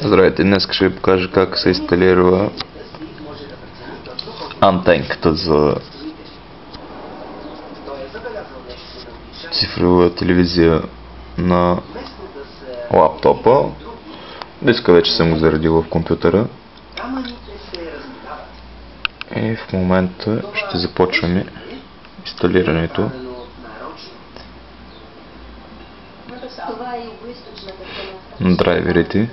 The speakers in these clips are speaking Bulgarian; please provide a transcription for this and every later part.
Здравейте, днес ще ви покажа как се инсталира антенката за цифрова телевизия на лаптопа. Диска вече съм го заредил в компютъра и в момента ще започваме инсталирането. На драйверите.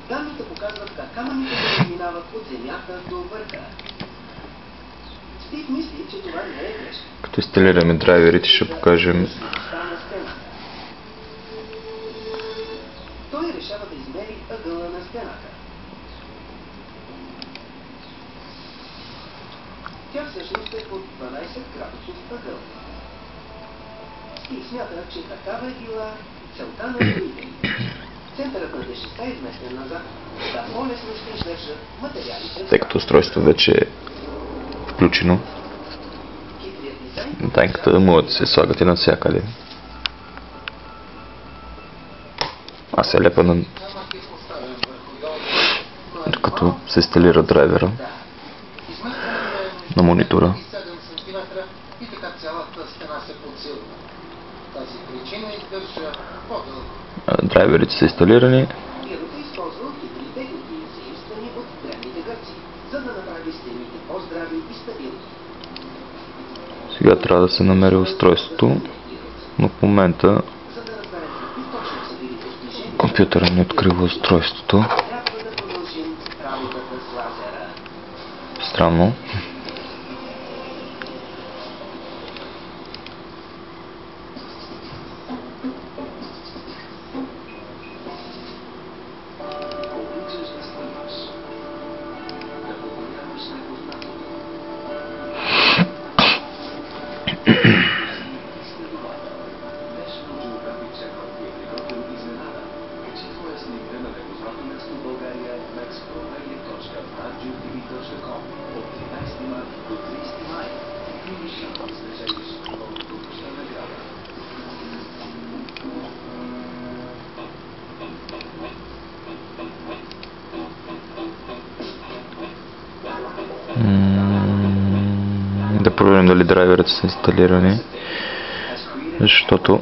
Данните показват как камъните минават от земята до върха. Стив мисли, че това не е грешка. Като инсталираме драйверите, ще покажем. Той решава да измери ъгъла на стената. Тя всъщност е под 12 градусов ъгъл. Стив смята, че такава е била целта на строителите. Центърът на тежестта е изместен назад, да по-лесно ще издържат материалите. Тъй като устройството вече е включено, антенката може да се слагате навсякъде. Аз се лепа на докато се инсталира драйвера на монитора. И така цялата стена се подсилва. Тази причина издържа по-дълго. Драйверите са инсталирани. Фирмата използва хитрите техники, заимствани от древните гърци, за да направи стените по-здрави и стабилни. Сега трябва да се намери устройството, но в момента компютъра не открива устройството. Трябва да продължим работата с лазера. Странно. Да проверим дали драйверите са инсталирани, защото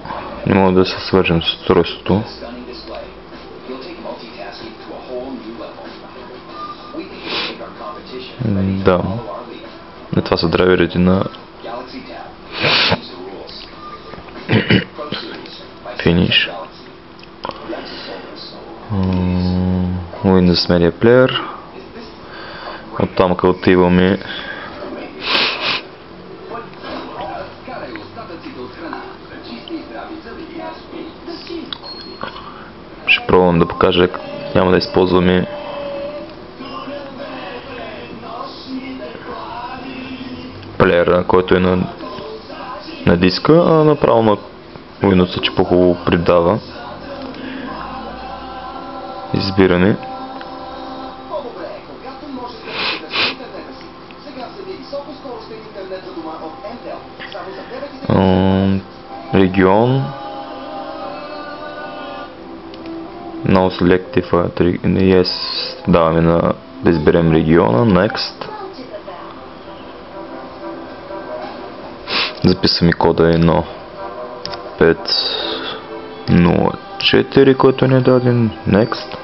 не мога да се свържем с устройството. Да, това са драйверите на Finish, Windows Media Player. Оттам къде отиваме ще пробвам да покажа, няма да използваме плеера, който е на диска, а направо на Windows, че по-хубаво придава избиране. Регион. No selective. Yes, даваме да изберем региона. Next. Записваме кода 1504, който ни е даден. Next.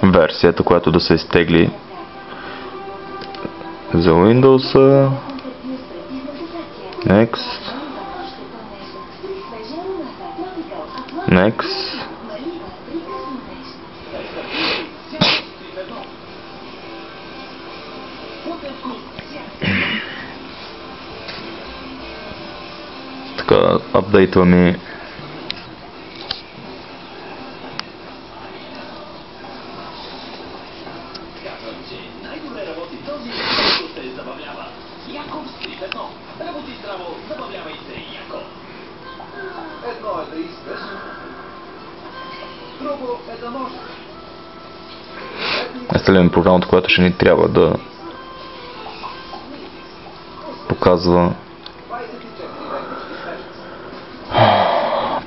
Версията, която да се изтегли за Windows. Next. Next. Така, апдейтваме Едно е да искаш, друго е да можеш. Инсталираме програмата, която ще ни трябва да показва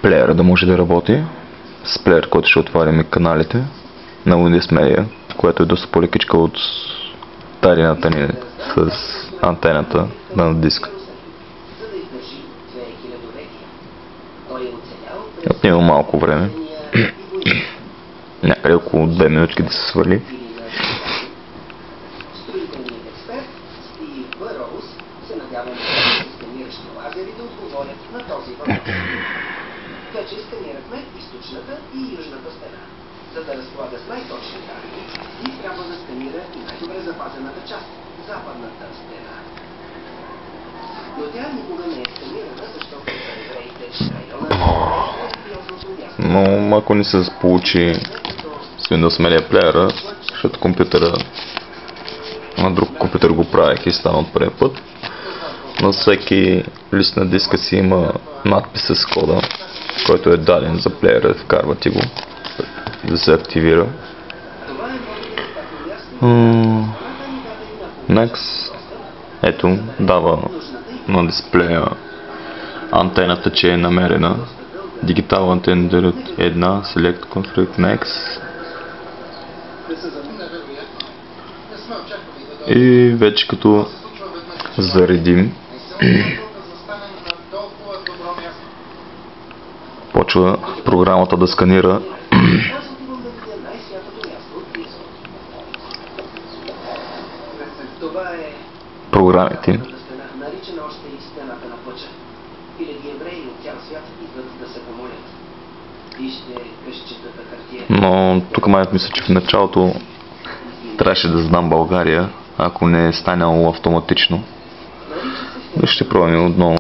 Плеера да може да работи. С плеер, който ще отваряме каналите на Windows Media, което е доста по-лекичка от старината ни с антената на диска. Отнема малко време. Някъде около 2 минутки да се свали. Строителният експерт Стив Бъроуз се надява на сканиращи лазери да отговорят на този въпрос. Вече сканирахме източната и южната стена. За да разполага с най-точни данни, Стив трябва да сканира и най-добре запазената част – западната стена. Но тя никога не е сканирана, защото за евреите района е религиозното място. Но ако не се получи с Windows Media Player, защото компютъра на друг компютър го правих и стана от първия път, на всеки лист на диска си има надпис с кода, който е даден за плеера, вкарвате го да се активира. Next. Ето, дава на дисплея антената, че е намерена. Digital Antenna Direct 1, Select Config Next. И вече като заредим, почва програмата да сканира програмите. Наричана още и стената на плача. Хиляди евреи от цял свят идват да се помолят. Вижте къщетата хартия. Но тук май мисля, че в началото трябваше да знам България, ако не е станало автоматично. Но ще пробваме отново.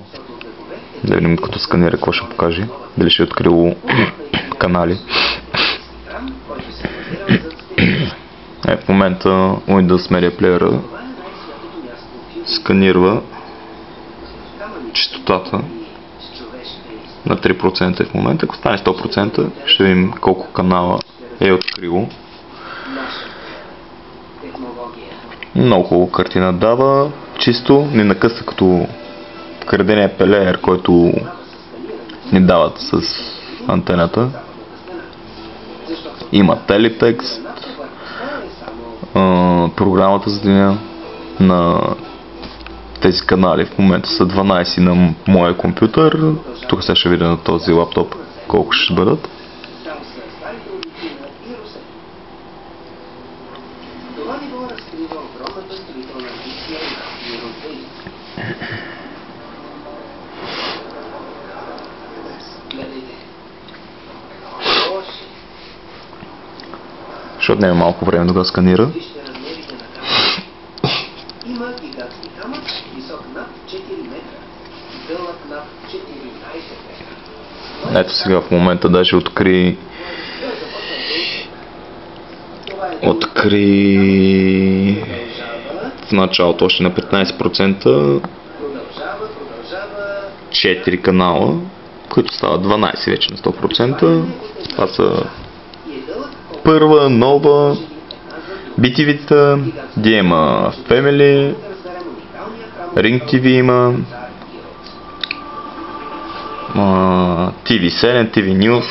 Да видим като сканира какво ще покаже. Дали ще е открило канали. В момента Windows Media Player сканирва честотата на 3% в момента. Ако стане 100%, ще видим колко канала е открило. Много хубаво картина дава, чисто, не накъса като крадения плеер, който ни дават с антената. Има телетекст, програмата за деня на тези канали в момента са 12 на моя компютър. Тук сега ще видя на този лаптоп колко ще бъдат. Това ниво разкрива огромната строителна амбиция на европейци. Гледайте. Лоши. Ще отнеме малко време да го сканира. Вижте размерите на камък. Има гигантски камък, висок над 4 метра. Дълъг над 14 метра. Ето сега в момента даже откри в началото още на 15% 4 канала, които стават 12 вече на 100%. Това са първа, нова, BTV-та, има Family, Ring TV има, TV7, TV News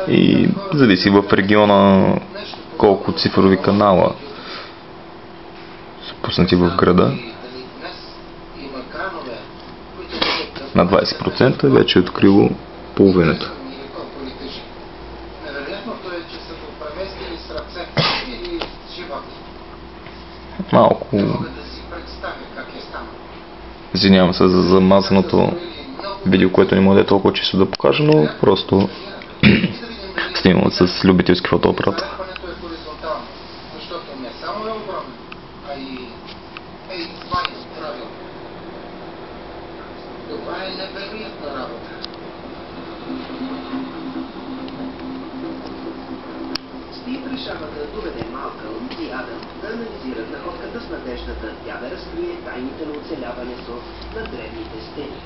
и зависи в региона колко цифрови канала са пуснати в града. На 20% вече е открило половината. Малко извинявам се за замазаното видео, което не може да е толкова чисто да покажа, но просто снимам с любителски фотоапарат. Това е невероятна работа. Стив решава да доведе Малкълм и Адам да анализират находката с надеждата тя да разкрие тайните на оцеляването на древните стени.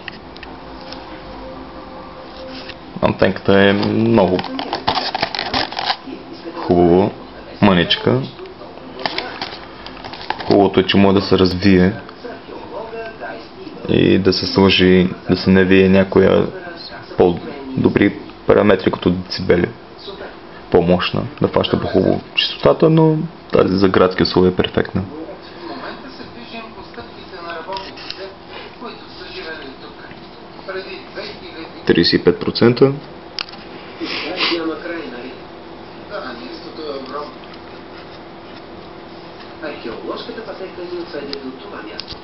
Антенката е много хубава, мъничка. Хубавото е, че може да се развие и да се сложи, да се навие някоя по-добри параметри като децибели. По-мощна, да фаща по-хубаво чистотата, но тази за градски условия е перфектна. В момента се движим по стъпките на работниците, които са живели тук. Преди 2000... 35%. Няма край, нали? Да, мястото е огромно. Археоложката пътека ни отведе до това място.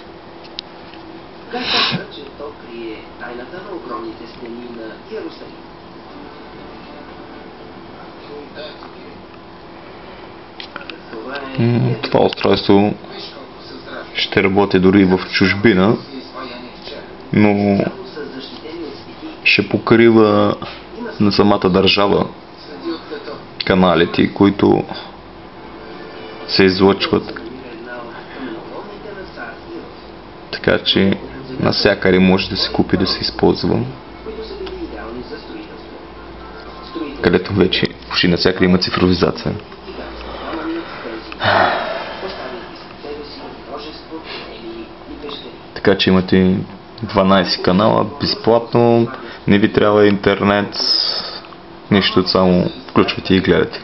Гай каза, че то крие тайната на огромните стени на Иерусалим. Това е... Това устройство ще работи дори в чужбина, но ще покрива на самата държава каналите, които се излъчват. Така че навсякъде може да се купи, да се използва. Където вече почти навсякъде има цифровизация. Така че имате 12 канала безплатно, не ви трябва интернет, нищо, само включвате и гледате.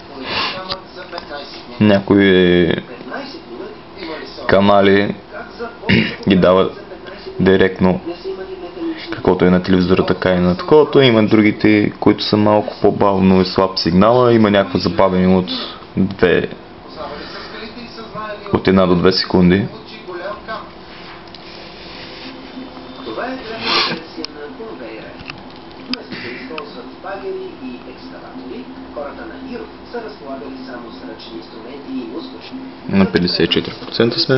Някои канали ги дават директно, каквото е на телевизора, така и на таковато. Има другите, които са малко по-бавно и слаб сигнала, има някакво забавяне от 1 до 2 секунди. Това е древната версия на конвейера. Вместо да използват багери и екскаватори, хората на Ирод са разполагали само с ръчни инструменти и мускули. На 54% сме.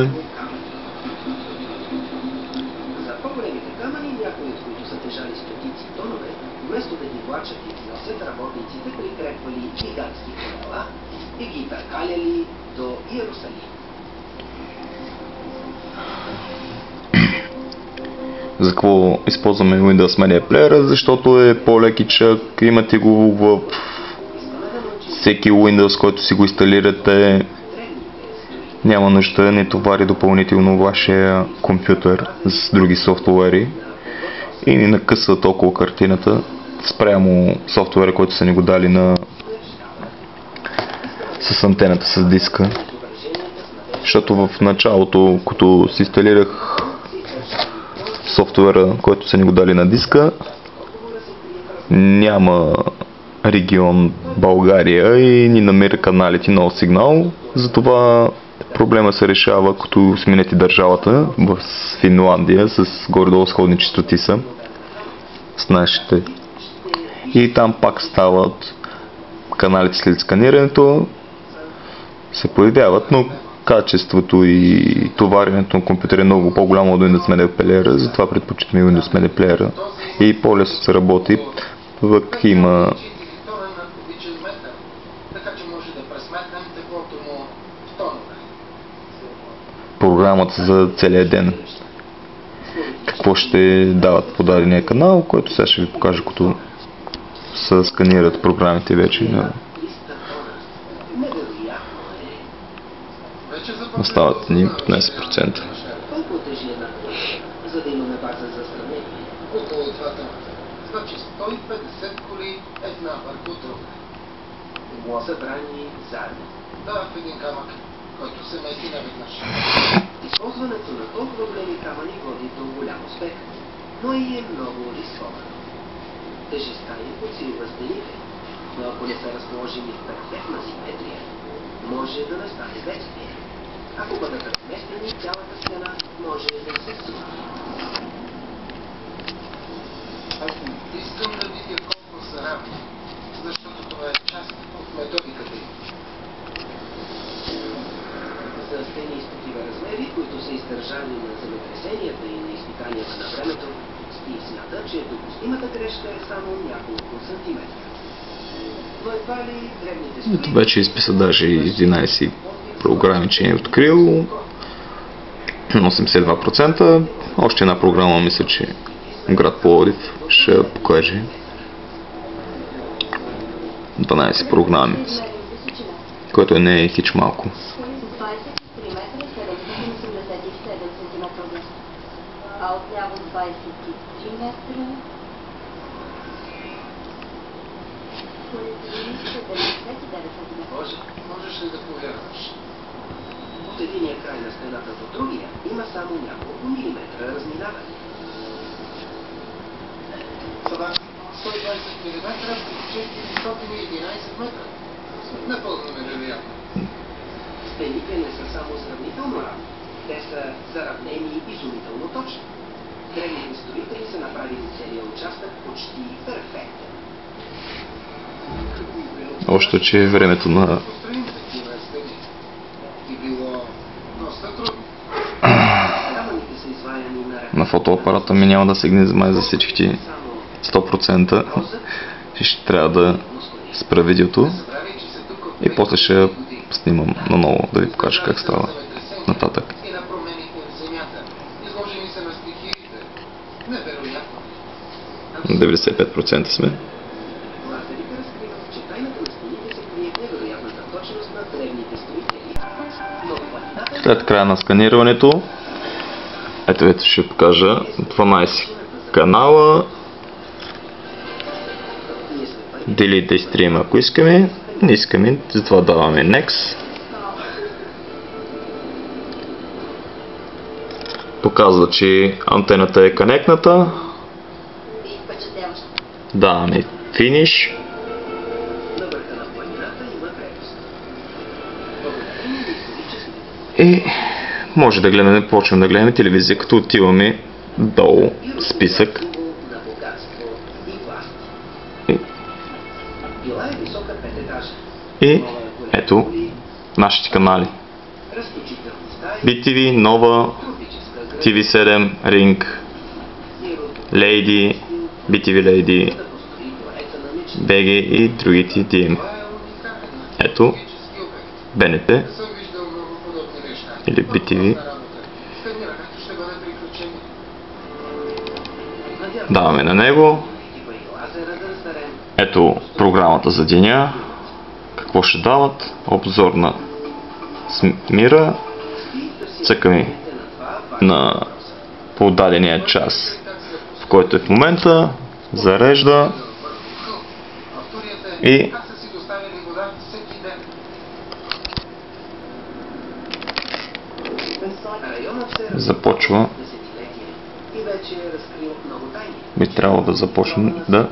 За по-големите камъни, някои от които са тежали стотици тонове, вместо да ги влачат и износят, работниците прикрепвали гигантски колела и ги прекаляли до Иерусалим. За какво използваме Windows Media Player? Защото е по-лекичък, имате го в всеки Windows, който си го инсталирате. Няма нужда, не товари допълнително вашия компютър с други софтуери и не накъсва толкова картината спрямо софтуера, който са ни го дали с антената с диска. Защото в началото, като си инсталирах софтуера, който са ни го дали на диска, няма регион България и ни намира каналите нов сигнал. Затова проблема се решава, като сменете държавата в Финландия с горе-долу сходни честоти са с нашите. И там пак стават каналите след сканирането, се появяват, но качеството и товаренето на компютъра е много по-голямо от Windows Media Player, затова предпочитаме Windows Media Player и по-лесно се работи, пък има програмата за целия ден. Какво ще дават по дадения канал, който сега ще ви покажа, като се сканират програмите вече. Остават ни 15%. Колко тежи една кола, за да имаме база за сравнение? Около 2 тона. Значи 150 коли една върху друга. Събрани заедно. Да, в един камък, който се мести наведнъж. Използването на толкова големи камъни води до голям успех, но и е много рисковано. Тежестта им подсилва стените, но ако не са разположени в перфектна симетрия, може да настане бедствие. Ако бъдат разместени, цялата стена може да се срути. Искам да видя колко са равни, защото това е част от методиката им. За стени с такива размери, които са издържани на земетресенията и на изпитанията на времето, Стив смята, че допустимата грешка е само няколко сантиметра. Но едва ли древните строители... Вече изписа даже 11 програми, че е открил. 82%. Още една програма, мисля, че град Пловдив ще покаже. 12 програми, което не е хич малко. А отляво 20 123 метра. Можеш ли да повярваш? От единия край на стената до другия има само няколко милиметра разминаване. Това 120 мм при 411 метра. Напълно невероятно. Стените не са само сравнително равни. Те са заравнени изумително точно. Древните строители са направили целия участък почти перфектен. Още, че времето на Построим такива стени. И било доста трудно. Камъните са изваяни на фотоапарата ми няма да сегне за всички ти 100%. Ще трябва да спра видеото Забравяй, че са тук от и после ще снимам наново да ви покажа как става нататък. и на промените в земята. Изложени са на стихиите. Невероятно. 95% сме. Лазерите разкриват, че тайната на стените се крие в невероятната точност на древните строители. Но планината След края на сканирането, ето ще покажа 12 канала. Delete stream, ако искаме. Не искаме, затова даваме Next. Показва, че антената е конектната. Даваме Finish. на върха на планината има крепост. Благодарение на историческите И може да гледаме, почваме да гледаме телевизия, като отиваме долу списък. символ на богатство и власт. И, Била е висока 5 етажа. и ето нашите канали. Разточителни стаи, BTV, Nova, тропическа гръд, TV7, Ring, Lady, BTV Lady, да построи двореца на мечта. BG и другите DM. Това е уникален Ето археологически обект. БНТ Не съм виждал много подобни неща. или BTV. Сканирането ще бъде приключено. Даваме на него. Има и лазера да разберем. Ето програмата за деня. Какво ще дават? Обзор на мира. Цъкаме на по дадения час, в който е в момента. Зарежда. А И как са си доставили вода всеки ден? Районът се започва. десетилетия и вече е разкрил много тайни. Би трябвало да започне да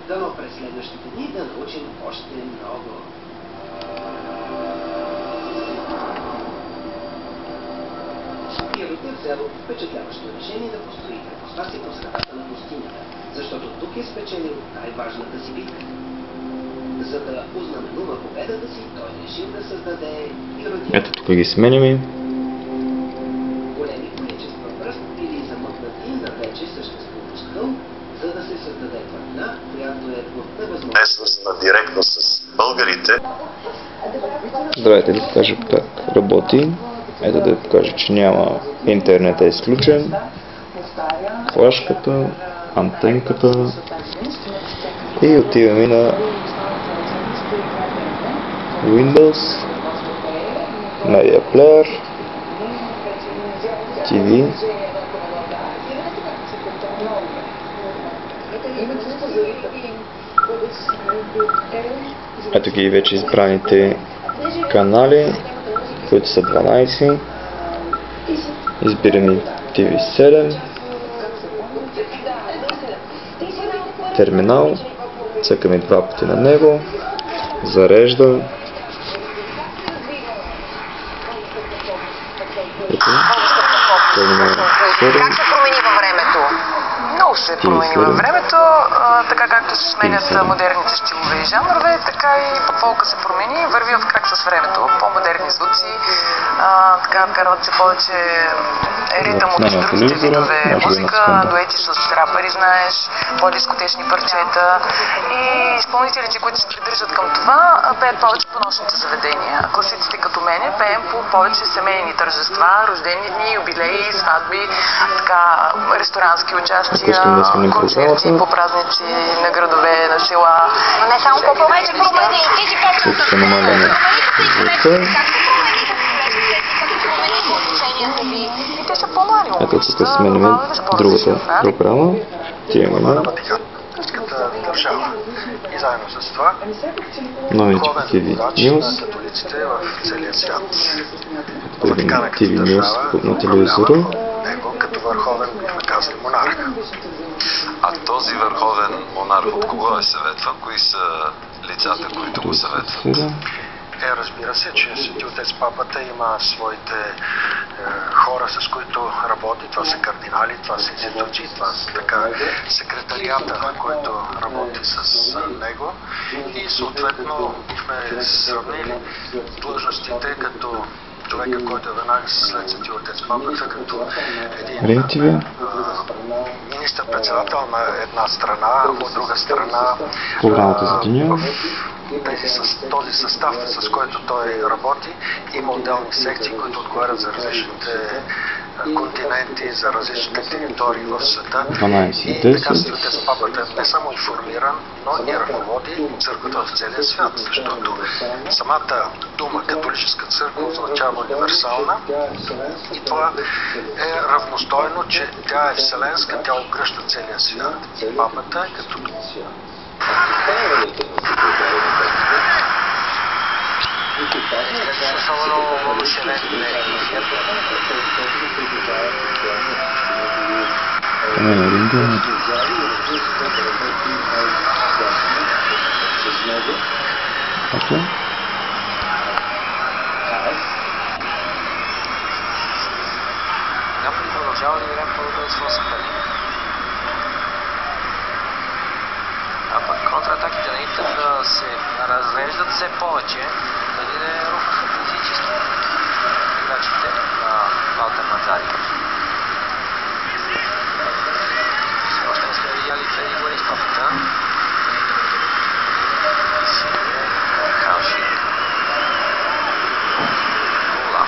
Дано през следващите дни да научим още много. Ирод е взел впечатляващо решение да построи крепостта си по средата на пустинята, защото тук е спечелил най-важната си битка. За да ознаменува победата си, той решил да създаде Иродия. ето тук ги сменяме. Големи количества пръст били замъкнати на вече съществуващ хълм, за да се създаде планина, която е от невъзможно. е свързана директно с българите. Здравейте, да покажа как работи. Ето да ви покажа, че няма интернет, е изключен. Флашката, антенката. И отиваме на Windows, Media Player, TV. Ето ги вече избраните канали, които са 12. Избираме TV7, терминал, цъкаме два пъти на него, зарежда. Ето, терминал 7. Как се промени във времето? Много се промени във времето, така както се сменят модерните стилове и жанрове, така и фолка се промени, върви в крак с времето, по-модерни звуци, така вкарват се повече ритъм от другите видове музика, дуети с рапъри, знаеш, по-дискотечни парчета и изпълнителите, които се придържат към това, пеят повече по нощните заведения. Класиците като мене пеем по повече семейни тържества, рождени дни, юбилеи, сватби, така, ресторански участия, концерти по празници на градове, на села. Но не само по повече промени, ти си Тук ще намаляме звука. как се промени, задълженията ви. И те са по-млади Ето момичета, тук сменяме другата програма. Отиваме католическата държава. И заедно с това новите TV News. на католиците в целия свят. Ватикана TV News на телевизора. Него като върховен, бихме казали, монарх. А този върховен монарх от кого е съветван? Кои са лицата, които го съветват? Разбира се, че Свети Отец Папата има своите хора, с които работи. Това са кардинали, това са институции, това са така секретарията, който работи с него. И съответно бихме сравнили длъжностите като човека, който е веднага след Свети Отец Папата, като един министър-председател на една страна, от друга страна програмата за деня. С този състав, с който той работи, има отделни секции, които отговарят за различните континенти, за различните територии в света. И така Свети Отец Папата е не само информиран, но и ръководи църквата в целия свят, защото самата дума католическа църква означава универсална и това е равностойно, че тя е вселенска, тя обгръща целия свят. И папата е като Наполи продължава да играе по-добре от своя съперник. А пък контратаките на Интер да се разреждат все повече, дали да рухаха физически играчите на Валтер Мазари. Все още не сме видяли Феди Гуей в папата. Сине, Ханшик. Ула.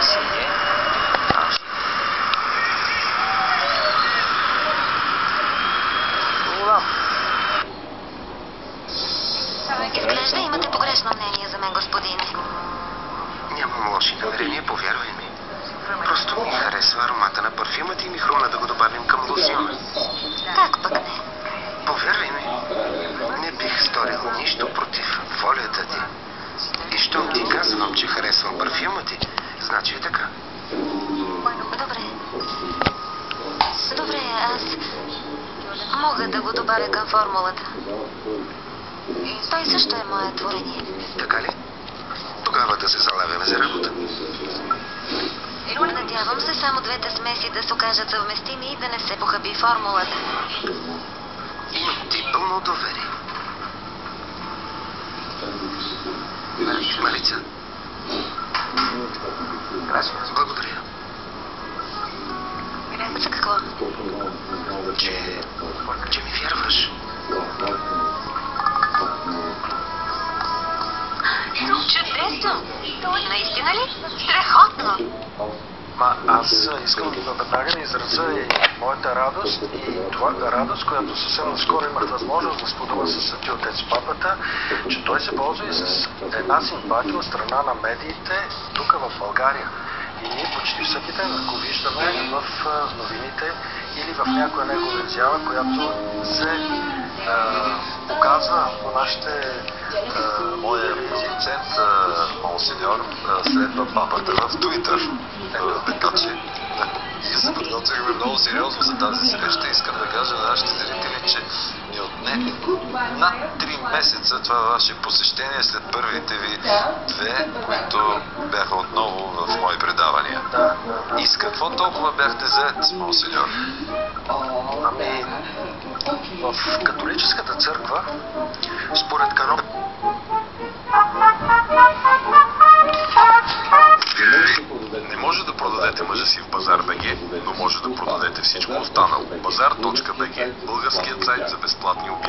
Сине, Ханшик. Ула. Изглежда имате погрешно мнение за мен, господине. Нямам лоши намерения, повярвай ми. Просто ми харесва аромата на парфюмът и ми хрумна да го добавим към лосьона. Как пък не? Повярвай ми, не бих сторил нищо против волята ти. И щом ти казвам, че харесвам парфюма ти, значи е така. Добре. Добре, аз мога да го добавя към формулата. Той също е мое творение. Така ли? Тогава да се залавяме за работа. Надявам се само двете смеси да се окажат съвместими и да не се похаби формулата. Имам ти пълно доверие. Малица. Благодаря. За какво? Че ми вярваш. Чудесно! Наистина ли? Страхотно! Аз искам веднага да изразя и моята радост и това радост, която съвсем наскоро имах възможност да споделя с Свети Отец Папата, че той се ползва и с една симпатия от страна на медиите тук в България. И ние почти всеки ден го виждаме в новините или в някоя негова изява, която се показва по нашите... Моя визицент, монсеньор, следва папата в Туитър. Така че ние се подготвихме много сериозно за тази среща. Искам да кажа на нашите зрители, че ни отне над 3 месеца това ваше посещение след първите ви 2, които бяха отново в мои предавания. И с какво толкова бяхте зает, монсеньор? Ами, в католическата църква, според канон... Не може да продадете мъжа си в Базар.бг, но може да продадете всичко останало. Базар.бг, българският сайт за безплатни обяви.